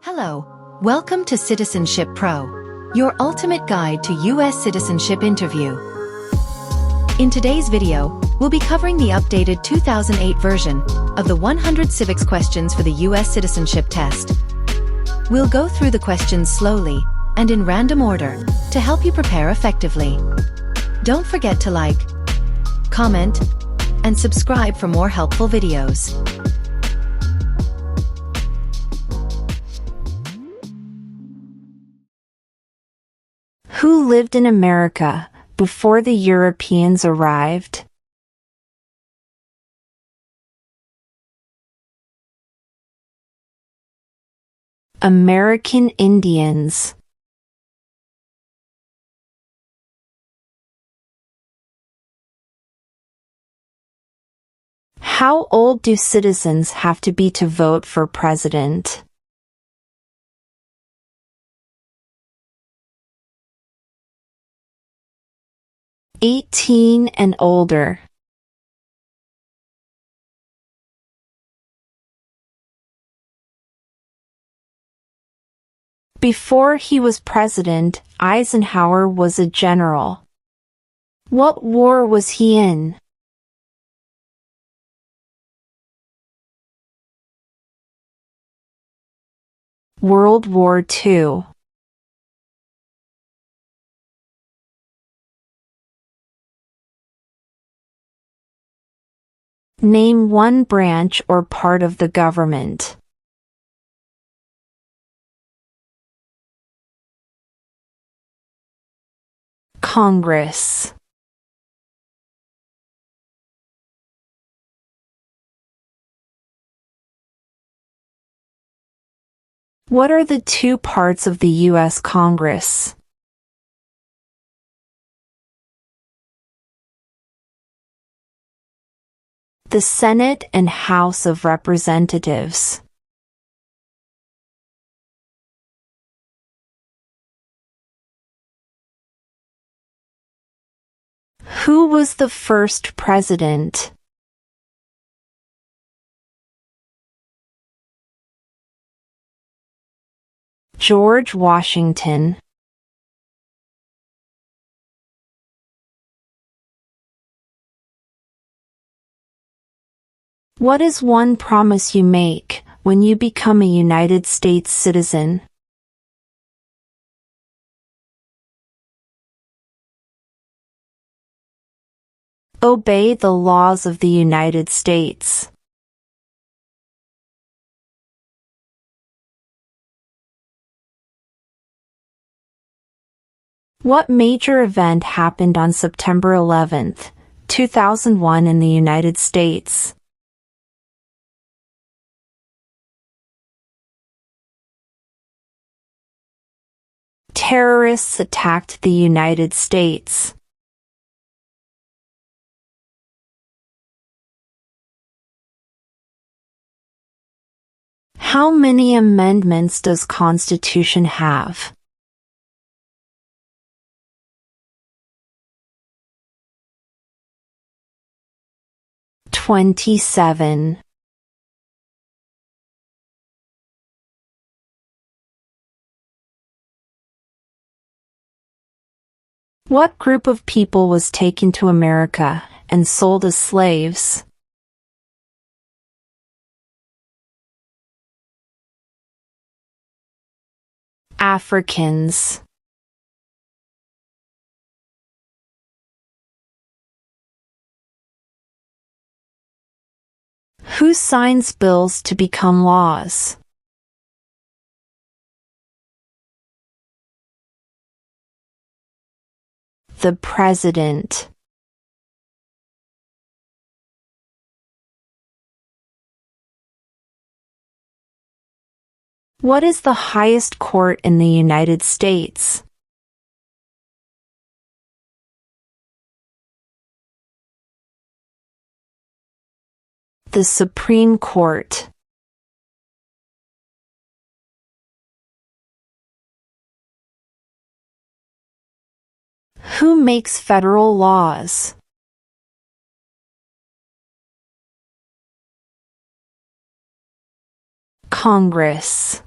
Hello, welcome to Citizenship Pro, your ultimate guide to U.S. Citizenship Interview. In today's video, we'll be covering the updated 2008 version of the 100 civics questions for the U.S. Citizenship Test. We'll go through the questions slowly and in random order to help you prepare effectively. Don't forget to like, comment, and subscribe for more helpful videos. Who lived in America before the Europeans arrived? American Indians. How old do citizens have to be to vote for president? "18 and older." Before he was president, Eisenhower was a general. What war was he in? World War II. Name one branch or part of the government. Congress. What are the two parts of the U.S. Congress? The Senate and House of Representatives. Who was the first president? George Washington. What is one promise you make when you become a United States citizen? Obey the laws of the United States. What major event happened on September 11, 2001 in the United States? Terrorists attacked the United States. How many amendments does Constitution have? 27. What group of people was taken to America and sold as slaves? Africans. Who signs bills to become laws? The President. What is the highest court in the United States? The Supreme Court. Who makes federal laws? Congress.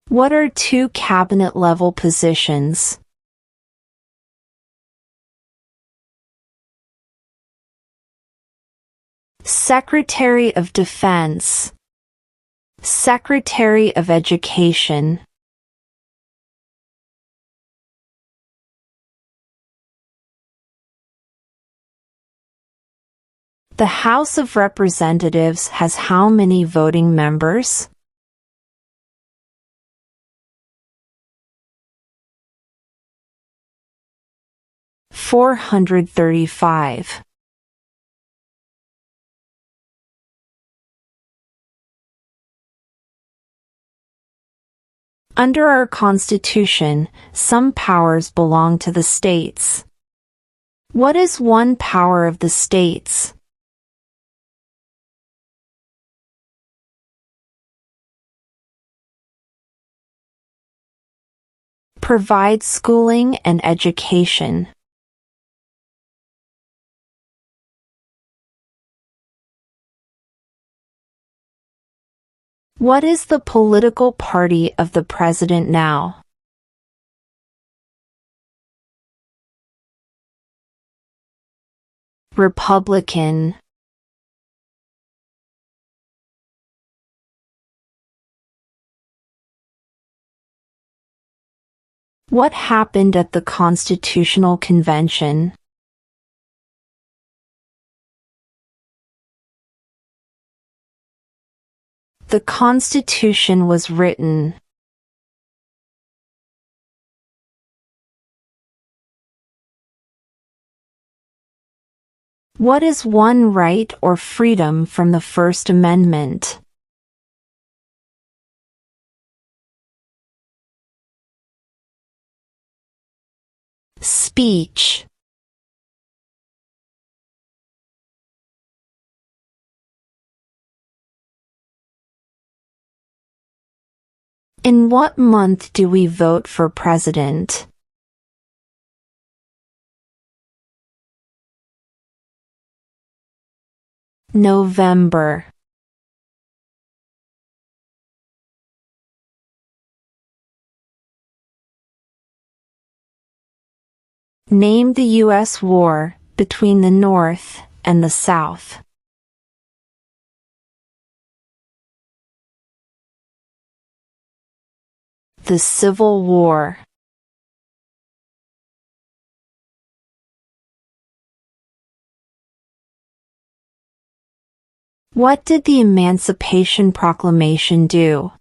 What are two cabinet-level positions? Secretary of Defense, Secretary of Education. The House of Representatives has how many voting members? (435). Under our Constitution, some powers belong to the states. What is one power of the states? Provide schooling and education. What is the political party of the president now? Republican. What happened at the Constitutional Convention? The Constitution was written. What is one right or freedom from the First Amendment? Speech. In what month do we vote for president? November. Name the U.S. war between the North and the South. The Civil War. What did the Emancipation Proclamation do?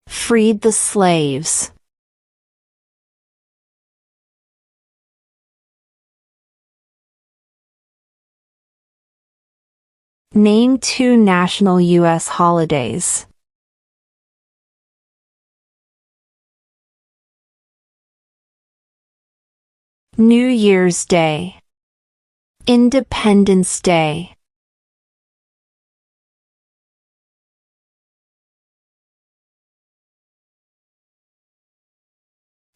Freed the slaves. Name two national U.S. holidays. New Year's Day. Independence Day.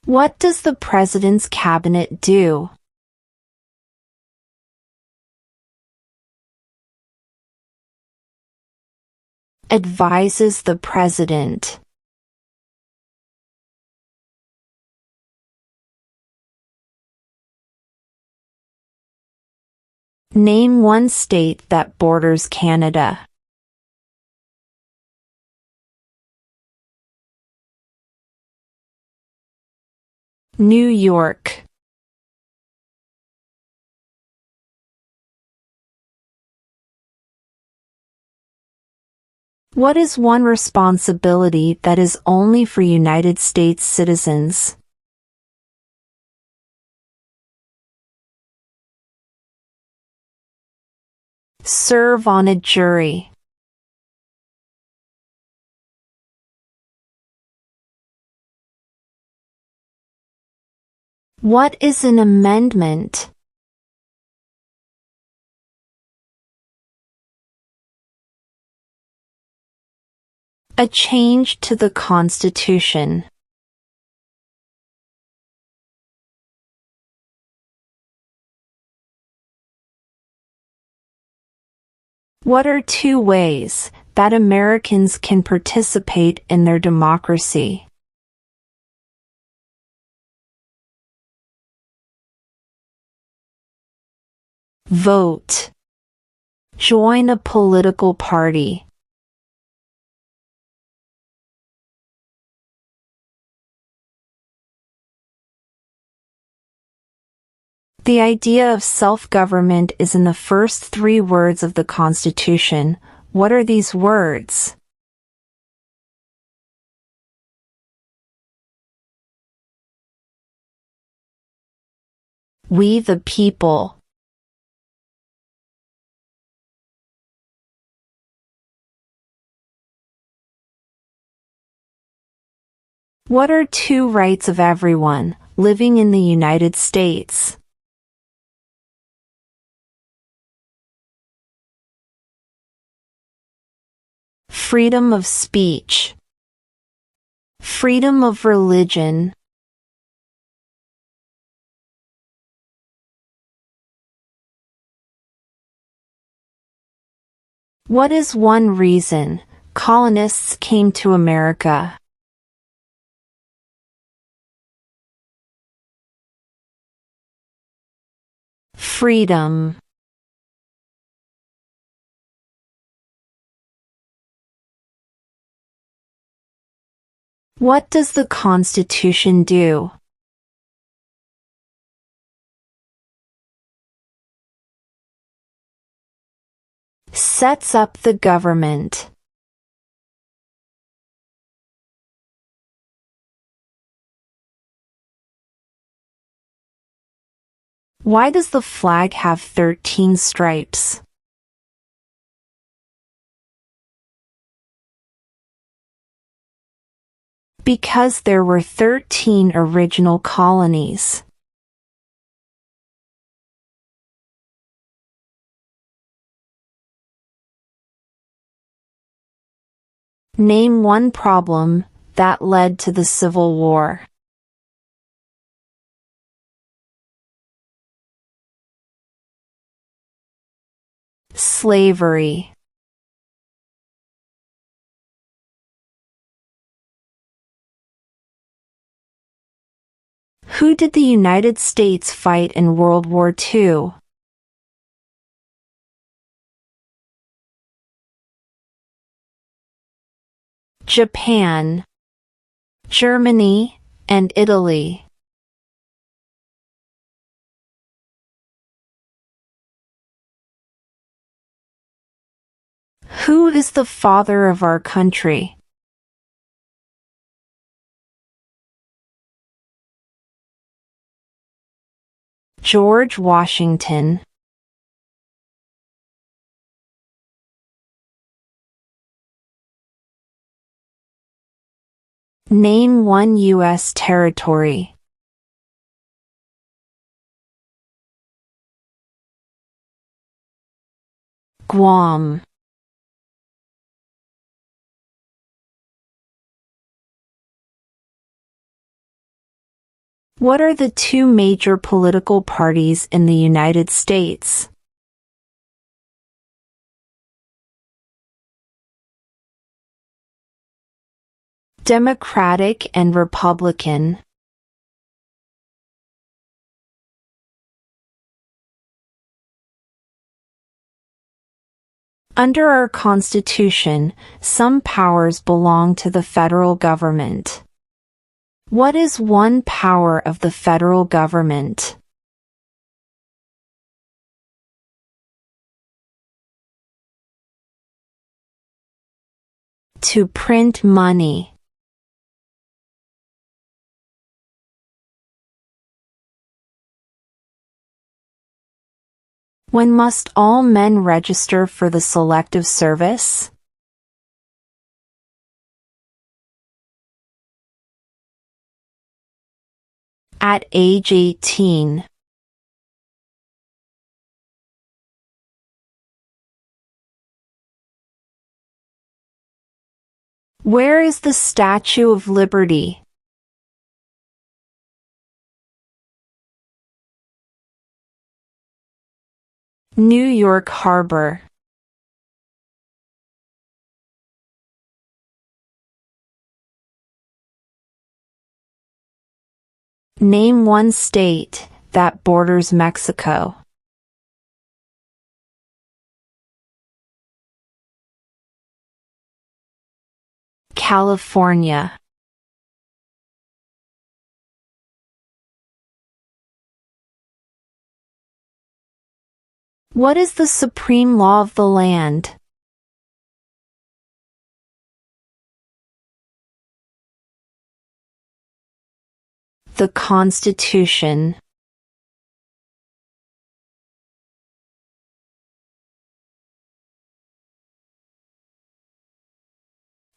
What does the President's Cabinet do? Advises the President. Name one state that borders Canada. New York. What is one responsibility that is only for United States citizens? Serve on a jury. What is an amendment? A change to the Constitution. What are 2 ways that Americans can participate in their democracy? Vote. Join a political party. The idea of self-government is in the first 3 words of the Constitution. What are these words? We the people. What are 2 rights of everyone living in the United States? Freedom of speech. Freedom of religion. What is one reason colonists came to America? Freedom. What does the Constitution do? Sets up the government. Why does the flag have 13 stripes? Because there were 13 original colonies. Name one problem that led to the Civil War. Slavery. Who did the United States fight in World War II? Japan, Germany, and Italy. Who is the father of our country? George Washington. Name one U.S. territory. Guam. What are the 2 major political parties in the United States? Democratic and Republican. Under our Constitution, some powers belong to the federal government. What is one power of the federal government? To print money. When must all men register for the Selective Service? At age 18. Where is the Statue of Liberty? New York Harbor. Name one state that borders Mexico. California. What is the supreme law of the land? The Constitution.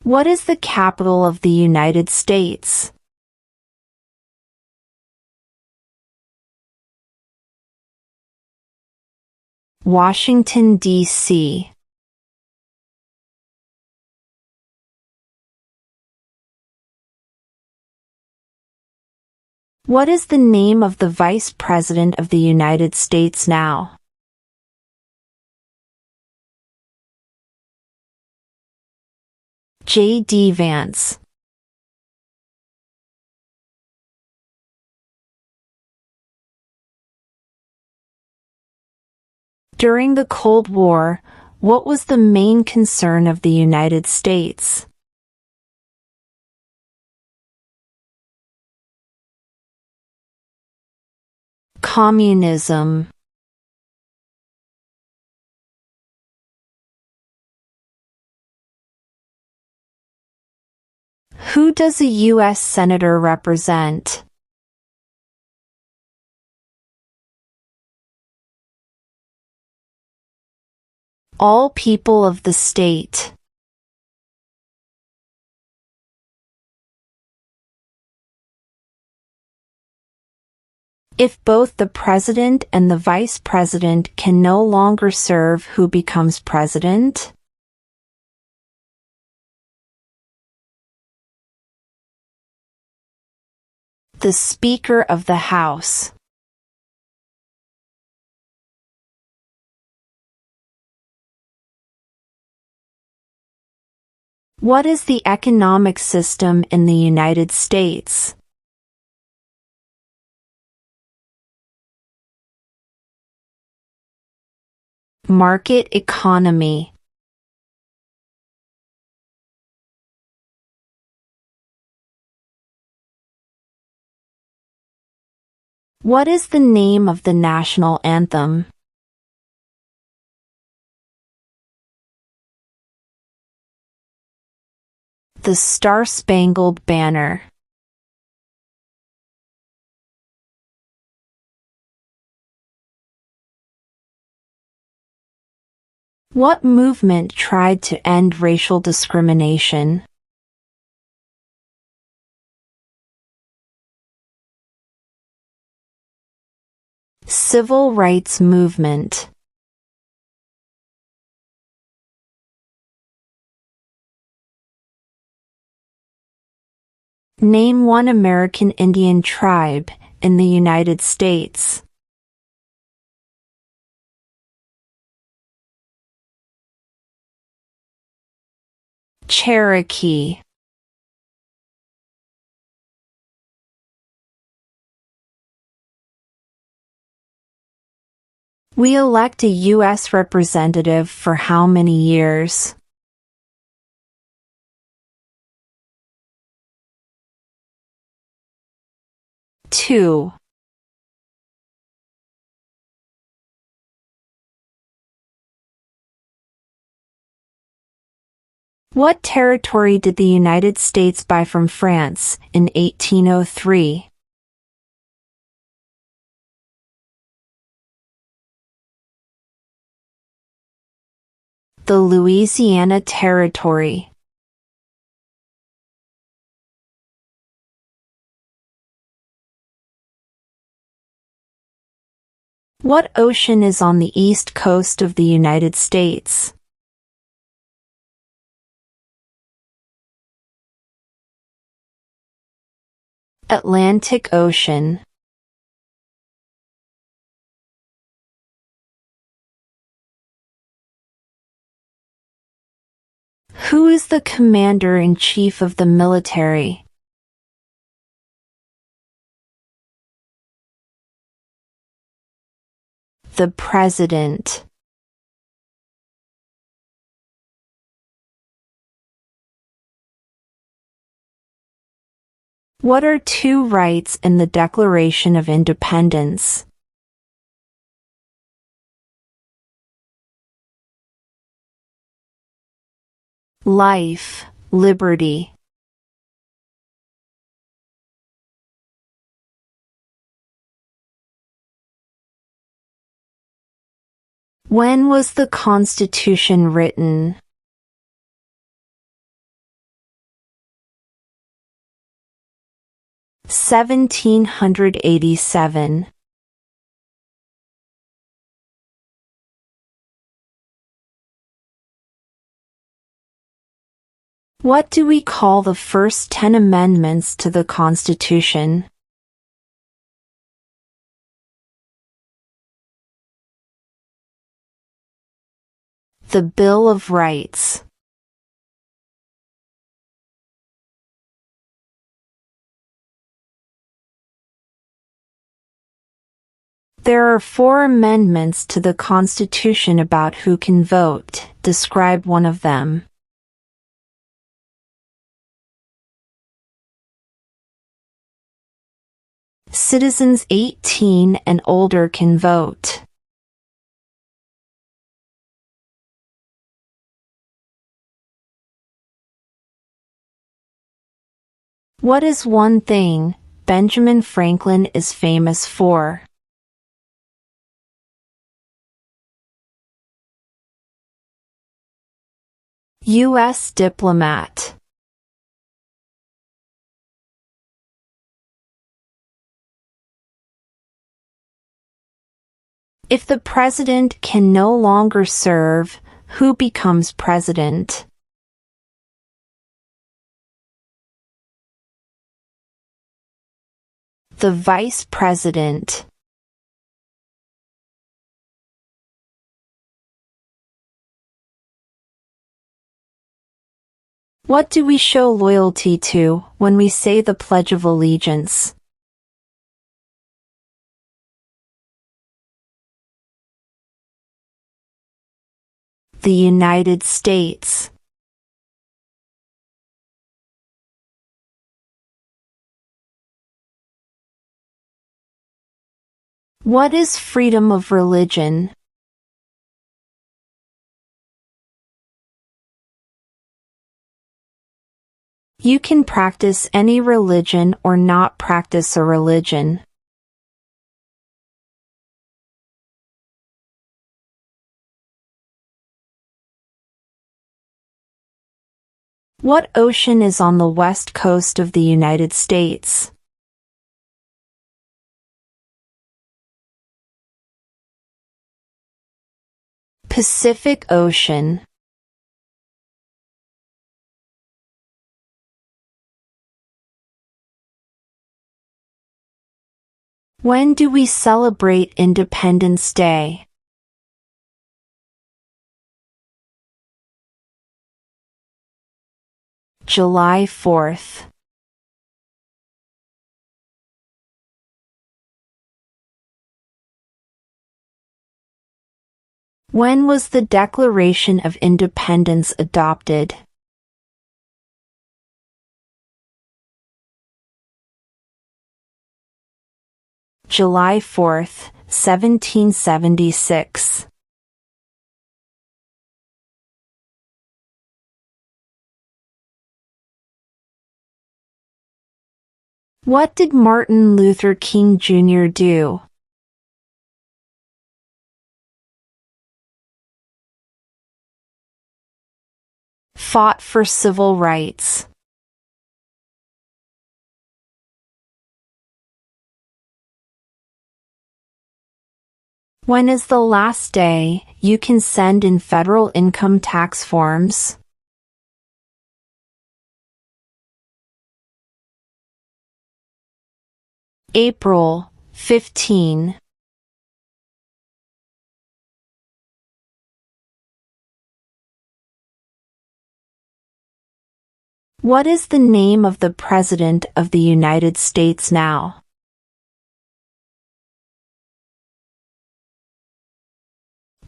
What is the capital of the United States? Washington, D.C. What is the name of the Vice President of the United States now? J.D. Vance. During the Cold War, what was the main concern of the United States? Communism. Who does a U.S. Senator represent? All people of the state. If both the president and the vice president can no longer serve, who becomes president? The Speaker of the House. What is the economic system in the United States? Market economy. What is the name of the national anthem? The Star-Spangled Banner. What movement tried to end racial discrimination? Civil rights movement. Name one American Indian tribe in the United States. Cherokee. We elect a U.S. representative for how many years? Two. What territory did the United States buy from France in 1803? The Louisiana Territory. What ocean is on the east coast of the United States? Atlantic Ocean. Who is the commander-in-chief of the military? The President. What are two rights in the Declaration of Independence? Life, liberty. When was the Constitution written? (1787). What do we call the first 10 amendments to the Constitution? The Bill of Rights. There are 4 amendments to the Constitution about who can vote. Describe one of them. Citizens 18 and older can vote. What is one thing Benjamin Franklin is famous for? U.S. diplomat. If the president can no longer serve, who becomes president? The vice president. What do we show loyalty to when we say the Pledge of Allegiance? The United States. What is freedom of religion? You can practice any religion or not practice a religion. What ocean is on the west coast of the United States? Pacific Ocean. When do we celebrate Independence Day? July 4th. When was the Declaration of Independence adopted? July 4th, 1776. What did Martin Luther King Jr. do? Fought for civil rights. When is the last day you can send in federal income tax forms? April 15. What is the name of the President of the United States now?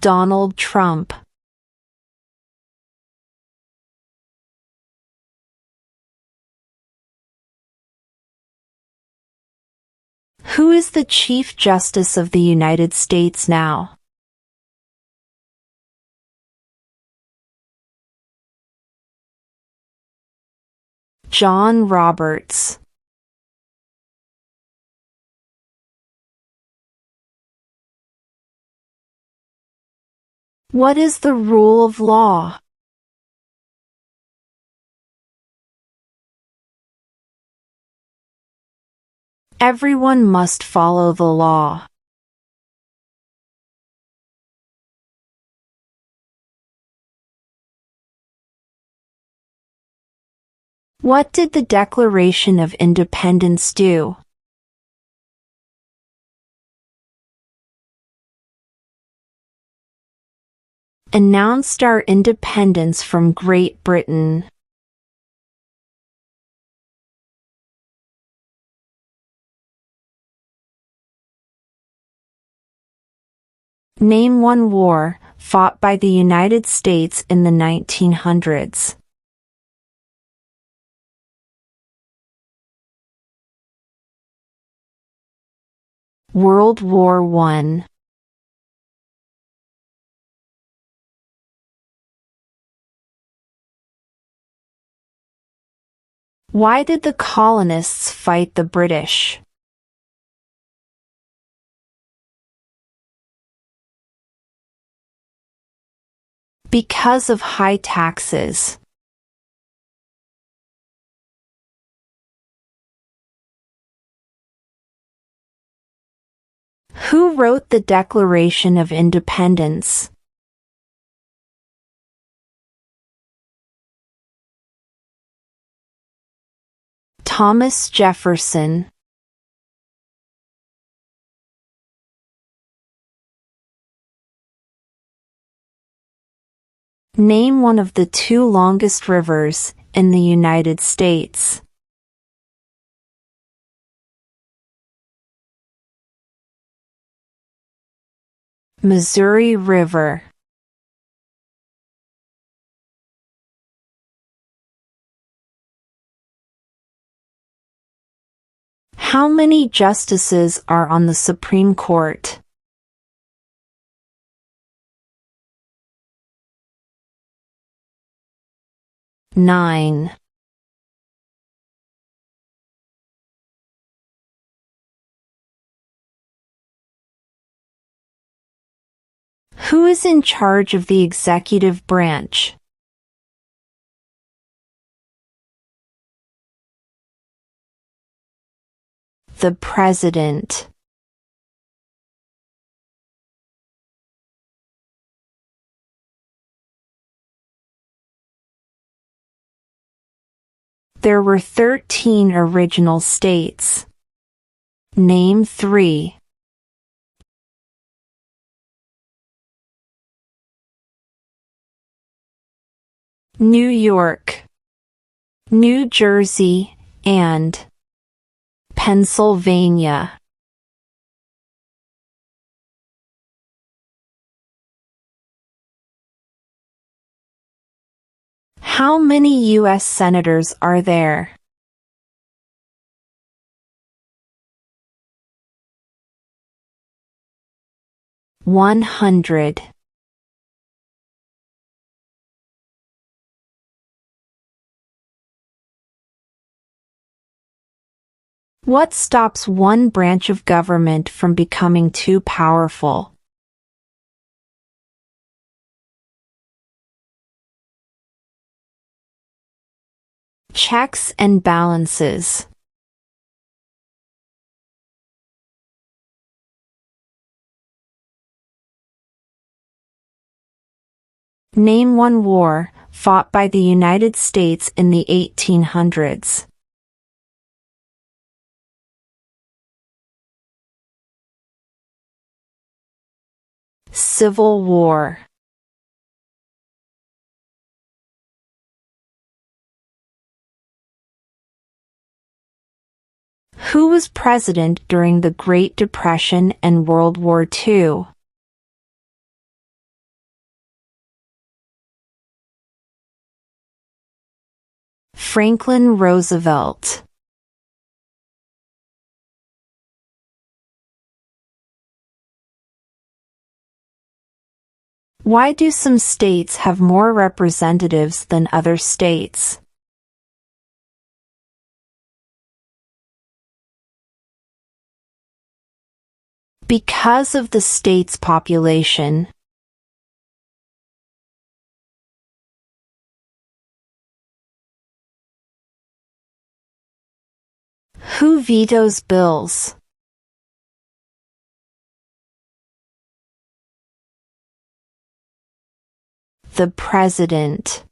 Donald Trump. Who is the Chief Justice of the United States now? John Roberts. What is the rule of law? Everyone must follow the law. What did the Declaration of Independence do? Announced our independence from Great Britain. Name one war fought by the United States in the 1900s. World War I. Why did the colonists fight the British? Because of high taxes. Who wrote the Declaration of Independence? Thomas Jefferson. Name one of the two longest rivers in the United States. Missouri River. How many justices are on the Supreme Court? Nine. Who is in charge of the executive branch? The President. There were 13 original states. Name 3. New York, New Jersey, and Pennsylvania. How many U.S. senators are there? $100. What stops one branch of government from becoming too powerful? Checks and balances. Name one war fought by the United States in the 1800s. Civil War. Who was president during the Great Depression and World War II? Franklin Roosevelt. Why do some states have more representatives than other states? Because of the state's population. Who vetoes bills? The President.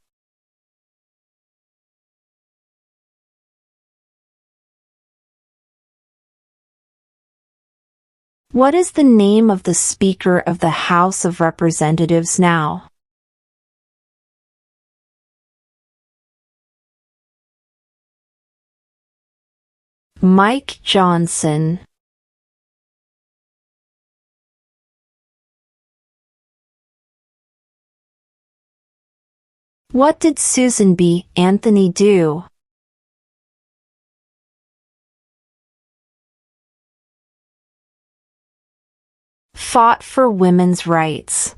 What is the name of the Speaker of the House of Representatives now? Mike Johnson. What did Susan B. Anthony do? Fought for women's rights.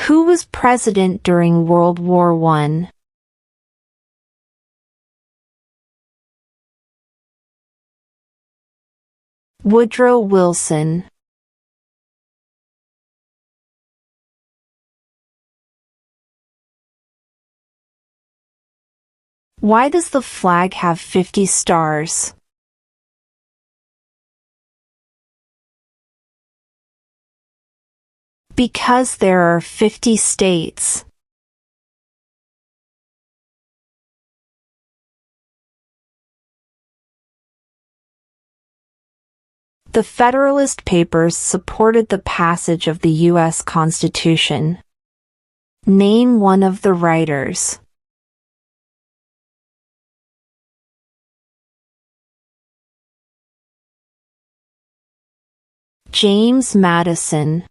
Who was president during World War I? Woodrow Wilson. Why does the flag have 50 stars? Because there are 50 states. The Federalist Papers supported the passage of the U.S. Constitution. Name one of the writers. James Madison.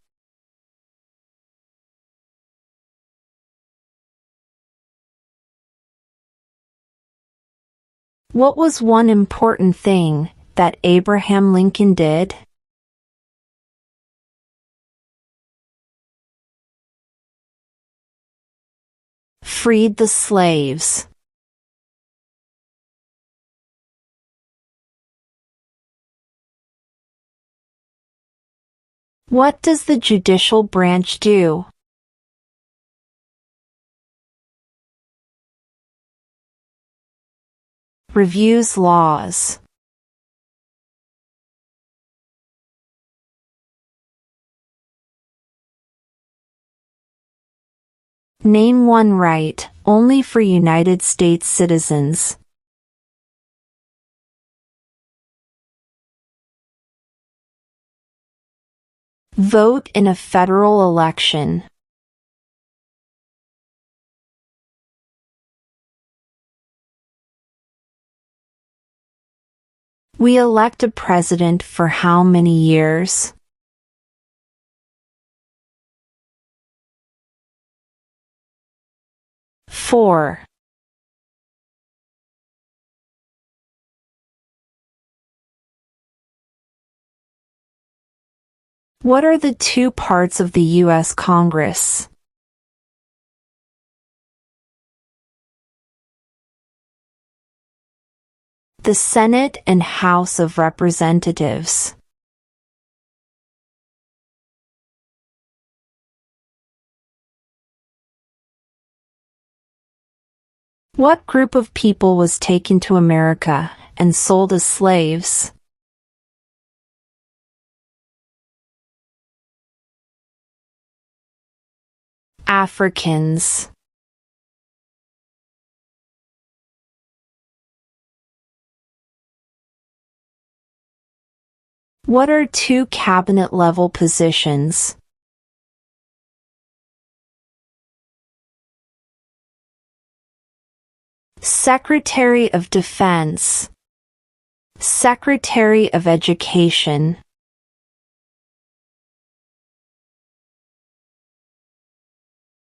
What was one important thing that Abraham Lincoln did? Freed the slaves. What does the judicial branch do? Reviews laws. Name one right, only for United States citizens. Vote in a federal election. We elect a president for how many years? Four. What are the two parts of the U.S. Congress? The Senate and House of Representatives. What group of people was taken to America and sold as slaves? Africans. What are two cabinet-level positions? Secretary of Defense. Secretary of Education.